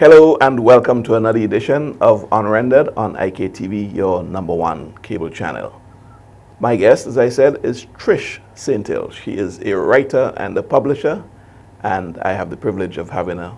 Hello and welcome to another edition of Unrendered on IKTV, your #1 cable channel. My guest, as I said, is Trish Saintil. She is a writer and a publisher, and I have the privilege of having a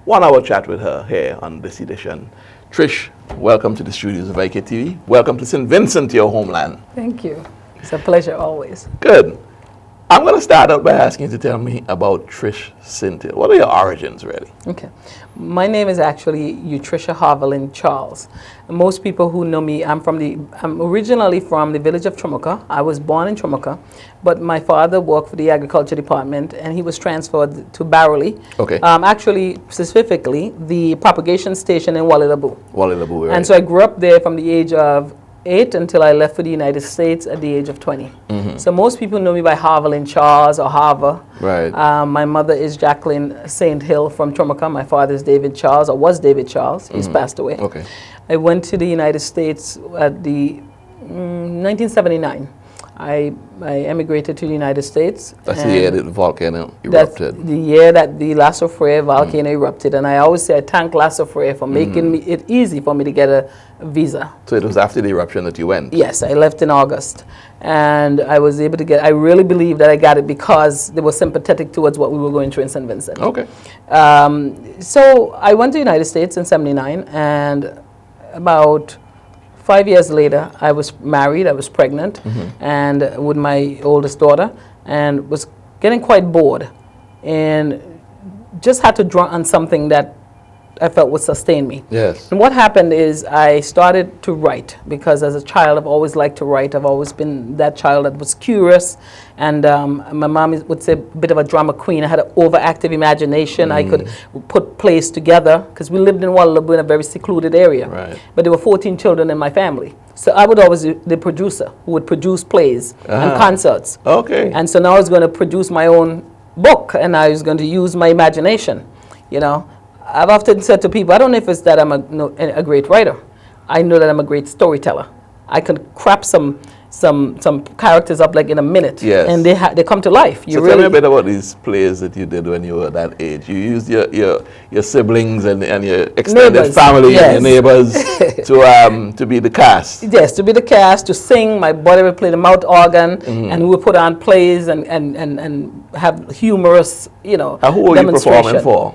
1-hour chat with her here on this edition. Trish, welcome to the studios of IKTV. Welcome to St. Vincent, your homeland. Thank you. It's a pleasure always. Good. I'm going to start out by asking you to tell me about Trish Saintil. What are your origins, really? Okay. My name is actually Tricia Harvelin Charles. Most people who know me, I'm originally from the village of Tramuka. I was born in Tramuka, but my father worked for the agriculture department and he was transferred to Barrowley. Okay. Actually, specifically, the propagation station in Wallilabu. Wallilabu, right. And so I grew up there from the age of 8 until I left for the United States at the age of 20. Mm-hmm. So most people know me by Harvelin Charles or Harver. Right. My mother is Jacqueline St. Hill from Tramuka. My father is David Charles, or was David Charles. He's passed away. Okay. I went to the United States at the 1979. I emigrated to the United States. That's the year that the volcano erupted. That's the year that the Lasso Freya volcano erupted. And I always say I thank Lasso Freya for making it easy for me to get a visa. So it was after the eruption that you went? Yes, I left in August. And I was able to get, I really believe that I got it because they were sympathetic towards what we were going through in St. Vincent. Okay. So I went to the United States in 79, and about 5 years later, I was married, I was pregnant, and with my oldest daughter, and was getting quite bored, and just had to draw on something that I felt would sustain me. Yes. And what happened is I started to write, because as a child, I've always liked to write. I've always been that child that was curious, and my mom would say a bit of a drama queen. I had an overactive imagination. I could put plays together, because we lived in Wallabu in a very secluded area. Right. But there were 14 children in my family. So I would always be the producer who would produce plays and concerts. Okay. And so now I was going to produce my own book, and I was going to use my imagination, you know. I've often said to people, I don't know if it's that I'm a great writer. I know that I'm a great storyteller. I can crap some characters up like in a minute, yes, and they come to life. So tell me a bit about these plays that you did when you were that age. You used your siblings and your extended neighbors, family, yes, and your neighbors to be the cast. Yes, to be the cast, to sing. My brother would play the mouth organ, and we would put on plays and have humorous, you know, who were you performing for?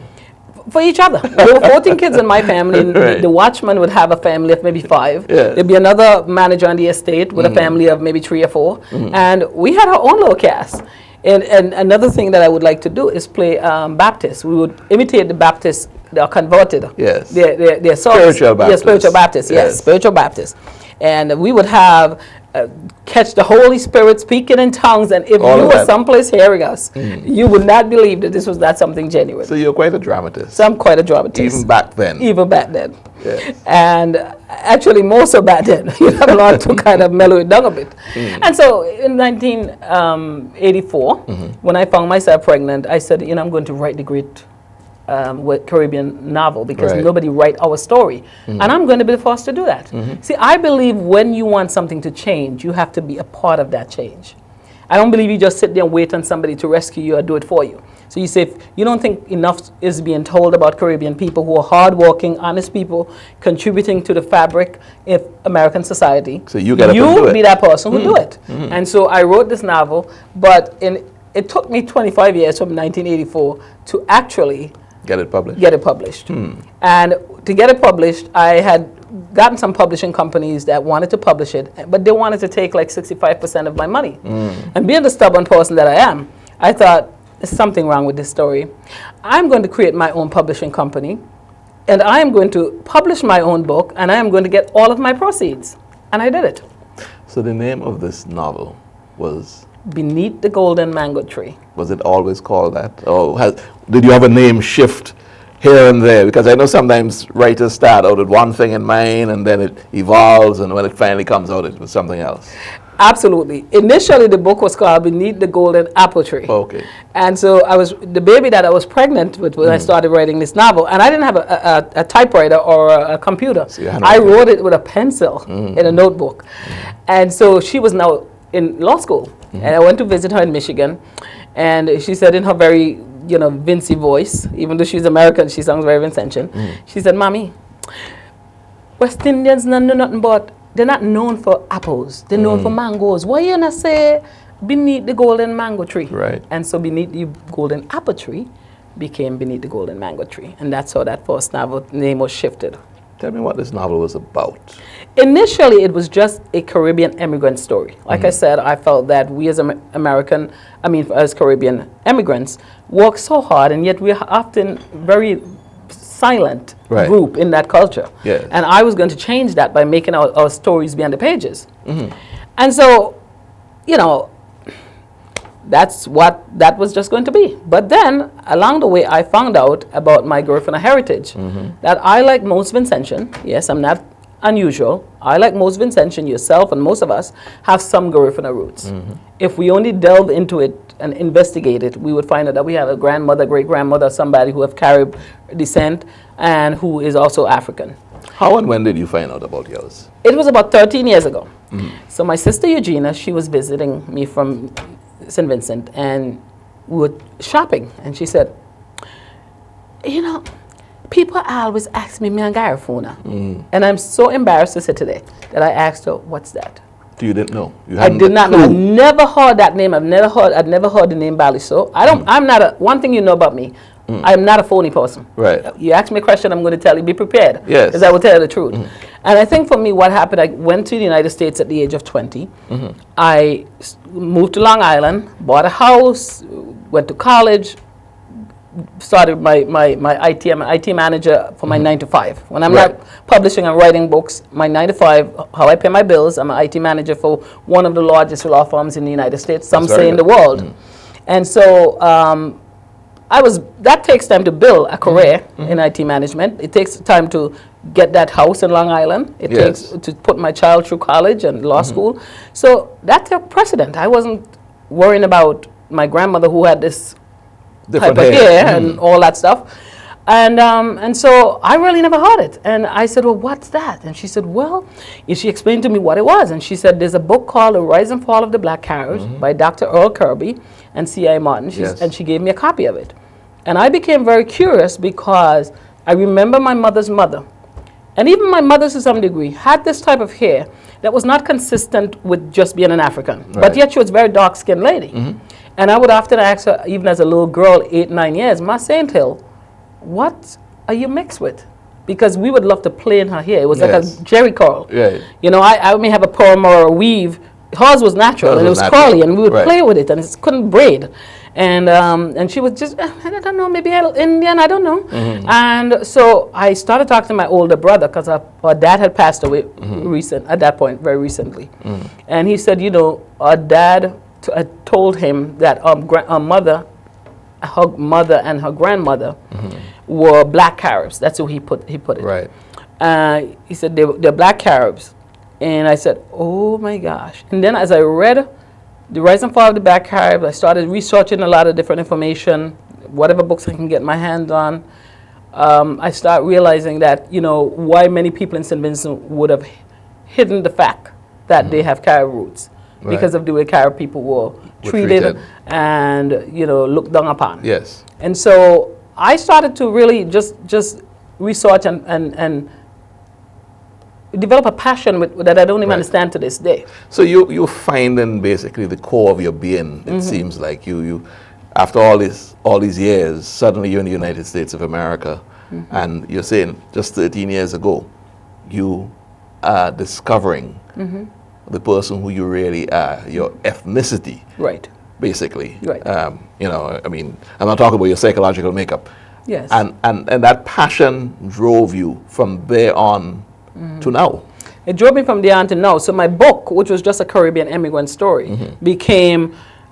For each other. There were 14 kids in my family. Right. The watchman would have a family of maybe 5. Yes. There'd be another manager on the estate with a family of maybe 3 or 4. And we had our own little cast. And another thing that I would like to do is play Baptists. We would imitate the Baptists that are converted. Yes. They're spiritual Baptists. Yeah, spiritual Baptists. Yes, spiritual Baptists. And we would have catch the Holy Spirit speaking in tongues, and if you were someplace hearing us, you would not believe that this was not something genuine. So you're quite a dramatist. So I'm quite a dramatist. Even back then. Even back then. Yes. And actually more so back then. You have a lot to kind of mellow it down a bit. And so in 1984, when I found myself pregnant, I said, I'm going to write the great Caribbean novel, because nobody write our story, and I'm going to be the first to do that. See, I believe when you want something to change, you have to be a part of that change. I don't believe you just sit there and wait on somebody to rescue you or do it for you. So you say, if you don't think enough is being told about Caribbean people who are hardworking, honest people, contributing to the fabric of American society, so you gotta be that person who do it. And so I wrote this novel, but it took me 25 years from 1984 to actually get it published. And to get it published, I had gotten some publishing companies that wanted to publish it, but they wanted to take like 65% of my money. And being the stubborn person that I am, I thought, there's something wrong with this story. I'm going to create my own publishing company, and I am going to publish my own book, and I am going to get all of my proceeds. And I did it. So the name of this novel was? Beneath the Golden Mango Tree. Was it always called that? Or did you have a name shift here and there? Because I know sometimes writers start out with one thing in mind, and then it evolves, and when it finally comes out, it was something else. Absolutely. Initially, the book was called Beneath the Golden Apple Tree. Okay. And so I was the baby that I was pregnant with when I started writing this novel, and I didn't have a typewriter or a computer. So I wrote it with a pencil in a notebook. And so she was now in law school, and I went to visit her in Michigan, and she said in her very Vincy voice. Even though she's American, she sounds very Vincentian. She said, "Mommy, West Indians don't know nothing but, they're not known for apples. They're known for mangoes. Why you not say beneath the golden mango tree?" Right. And so beneath the golden apple tree became beneath the golden mango tree. And that's how that first novel name was shifted. Tell me what this novel was about. Initially, it was just a Caribbean immigrant story. Like I said, I felt that we as as Caribbean immigrants, work so hard, and yet we're often very silent group in that culture. Yes. And I was going to change that by making our stories be on the pages. And so, that's what that was just going to be. But then, along the way, I found out about my Garifuna heritage, that I, like most Vincentian, yes, I'm not unusual, I, like most Vincentian, yourself and most of us, have some Garifuna roots. If we only delve into it and investigate it, we would find out that we have a grandmother, great-grandmother, somebody who have Carib descent and who is also African. How and when did you find out about yours? It was about 13 years ago. So my sister Eugenia, she was visiting me from St. Vincent, and we were shopping, and she said, people always ask me and Garifuna. And I'm so embarrassed to say today that I asked her, "What's that?" You didn't know? I did not know. I never heard that name. I'd never heard the name Baliso. I'm not one thing you know about me, I'm not a phony person. Right. You ask me a question, I'm going to tell you, be prepared. Yes. Because I will tell you the truth. And I think for me, what happened, I went to the United States at the age of 20. I moved to Long Island, bought a house, went to college, started my IT. I'm an IT manager for my 9 to 5. When I'm not publishing and writing books, my 9 to 5, how I pay my bills, I'm an IT manager for one of the largest law firms in the United States, some say in the world. And so that takes time to build a career in IT management. It takes time to get that house in Long Island. It takes to put my child through college and law school. So that took precedent. I wasn't worrying about my grandmother who had this type of hair and all that stuff. And so I really never heard it. And I said, "Well, what's that?" And she said, "Well," she explained to me what it was. And she said, "There's a book called The Rise and Fall of the Black Caribs by Dr. Earl Kirby and C.I. Martin." And she gave me a copy of it. And I became very curious because I remember my mother's mother, and even my mother to some degree, had this type of hair that was not consistent with just being an African. But yet she was a very dark-skinned lady. And I would often ask her, even as a little girl, 8, 9 years, "Ma Saint Hill, what are you mixed with?" Because we would love to play in her hair. It was like a jerry curl. I may have a perm or a weave. Hers was natural, and it was curly, and we would play with it, and it couldn't braid. And she was just, I don't know, maybe Indian, I don't know. And so I started talking to my older brother, because our dad had passed away at that point, very recently. And he said, our dad told him that her mother and her grandmother were black Caribs. That's how he put it. Right. He said they're black Caribs. And I said, "Oh my gosh." And then as I read The Rise and Fall of the Black Caribs, I started researching a lot of different information, whatever books I can get my hands on. I start realizing that, why many people in St. Vincent would have hidden the fact that they have Carib roots. Because of the way Carib people were treated and, looked down upon. Yes. And so I started to really just research and develop a passion that I don't even understand to this day. So you find in basically the core of your being, it seems like you after all these years, suddenly you're in the United States of America, and you're saying just 13 years ago, you are discovering the person who you really are, your ethnicity. Right. Basically. Right. I'm not talking about your psychological makeup. Yes. And that passion drove you from there on to now. It drove me from there on to now. So my book, which was just a Caribbean immigrant story,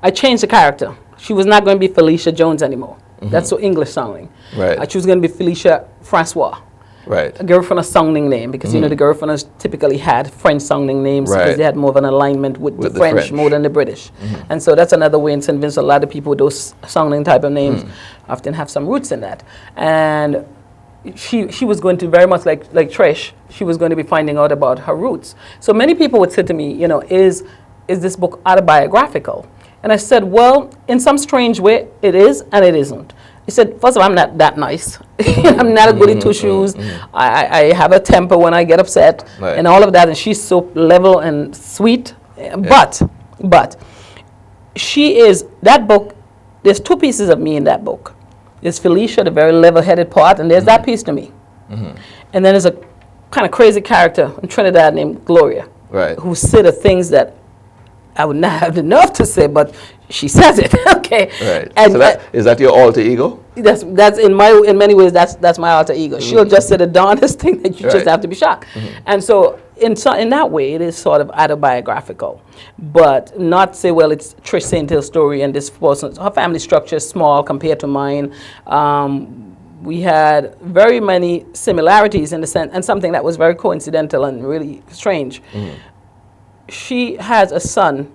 I changed the character. She was not going to be Felicia Jones anymore. That's so English sounding. Right. She was going to be Felicia Francois. Right. A Garifuna sounding name, because the Garifunas typically had French sounding names because they had more of an alignment with the French more than the British. And so that's another way in St. Vincent, a lot of people with those sounding type of names often have some roots in that. And she was going to very much like Trish, she was going to be finding out about her roots. So many people would say to me, is this book autobiographical? And I said, well, in some strange way, it is and it isn't. He said, first of all, I'm not that nice. I'm not a goody two-shoes. I have a temper when I get upset and all of that. And she's so level and sweet. But she is, that book, there's two pieces of me in that book. There's Felicia, the very level-headed part, and there's that piece to me. And then there's a kind of crazy character in Trinidad named Gloria, who said the things that I would not have the nerve to say, but she says it. Okay. Right. And so is that your alter ego? That's in many ways that's my alter ego. She'll just say the darndest thing that you just have to be shocked. And so in that way, it is sort of autobiographical, but not say, well, it's Trish St. Hill's story and this person. Her family structure is small compared to mine. We had very many similarities in the sense, and something that was very coincidental and really strange. She has a son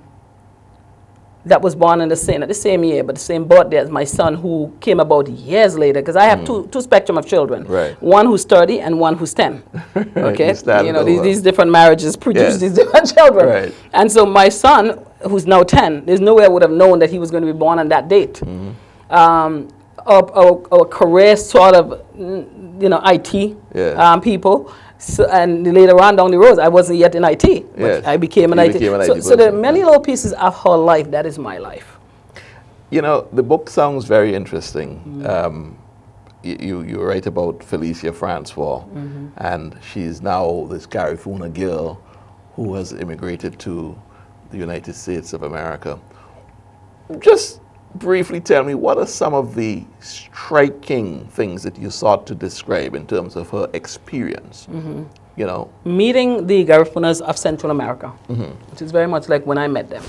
that was born in the same year, but the same birthday as my son, who came about years later, because I have two spectrum of children. One who's 30 and one who's 10. Okay, you know, these different marriages produce these different children. And so my son, who's now 10, there's no way I would have known that he was going to be born on that date. Our career sort of, you know, IT people. So, and later on down the road, I wasn't yet in IT, but I became an IT. So there are many little pieces of her life. That is my life. You know, the book sounds very interesting. You write about Felicia Francois, and she's now this Garifuna girl who has immigrated to the United States of America. Just briefly tell me, what are some of the striking things that you sought to describe in terms of her experience? You know, meeting the Garifunas of Central America, which is very much like when I met them.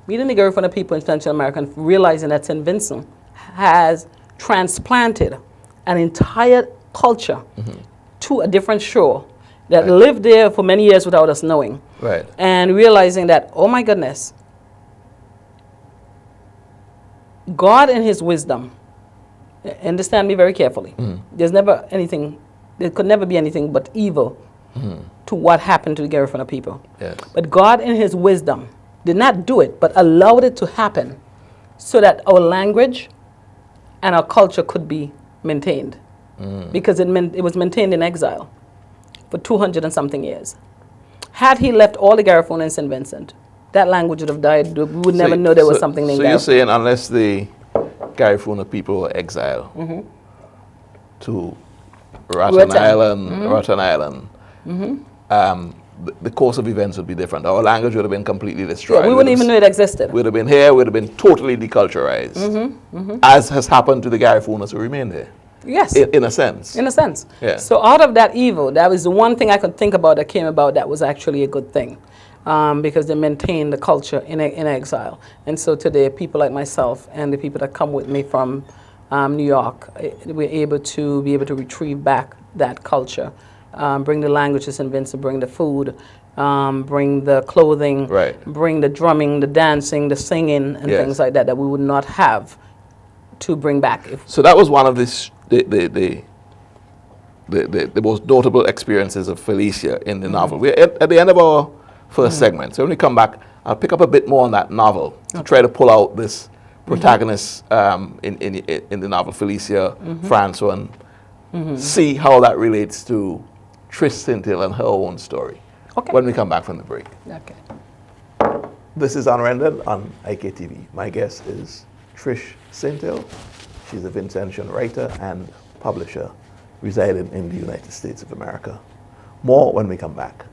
Meeting the Garifuna people in Central America and realizing that St. Vincent has transplanted an entire culture to a different shore that lived there for many years without us knowing. And realizing that, oh my goodness, God in his wisdom, understand me very carefully, there could never be anything but evil to what happened to the Garifuna people. But God in his wisdom did not do it, but allowed it to happen so that our language and our culture could be maintained. Because it was maintained in exile for 200 and something years. Had he left all the Garifuna in St. Vincent, that language would have died. We would never know there was something named Garifuna. So you're saying unless the Garifuna people were exiled to Rotten Island, the course of events would be different. Our language would have been completely destroyed. We wouldn't even know it existed. We'd have been here, we'd have been totally deculturized, as has happened to the Garifunas who remain there. Yes. In a sense. In a sense. So out of that evil, that was the one thing I could think about that came about that was actually a good thing. Because they maintain the culture in exile. And so today, people like myself and the people that come with me from New York, we're able to retrieve back that culture, bring the language to St. Vincent, bring the food, bring the clothing, bring the drumming, the dancing, the singing, and things like that we would not have to bring back. So that was one of the most notable experiences of Felicia in the novel. We're at the end of our first segment. So when we come back, I'll pick up a bit more on that novel to try to pull out this protagonist in the novel, Felicia Francois, and see how that relates to Trish St. Hill and her own story when we come back from the break. This is Unrendered on IKTV. My guest is Trish St. Hill. She's a Vincentian writer and publisher residing in the United States of America. More when we come back.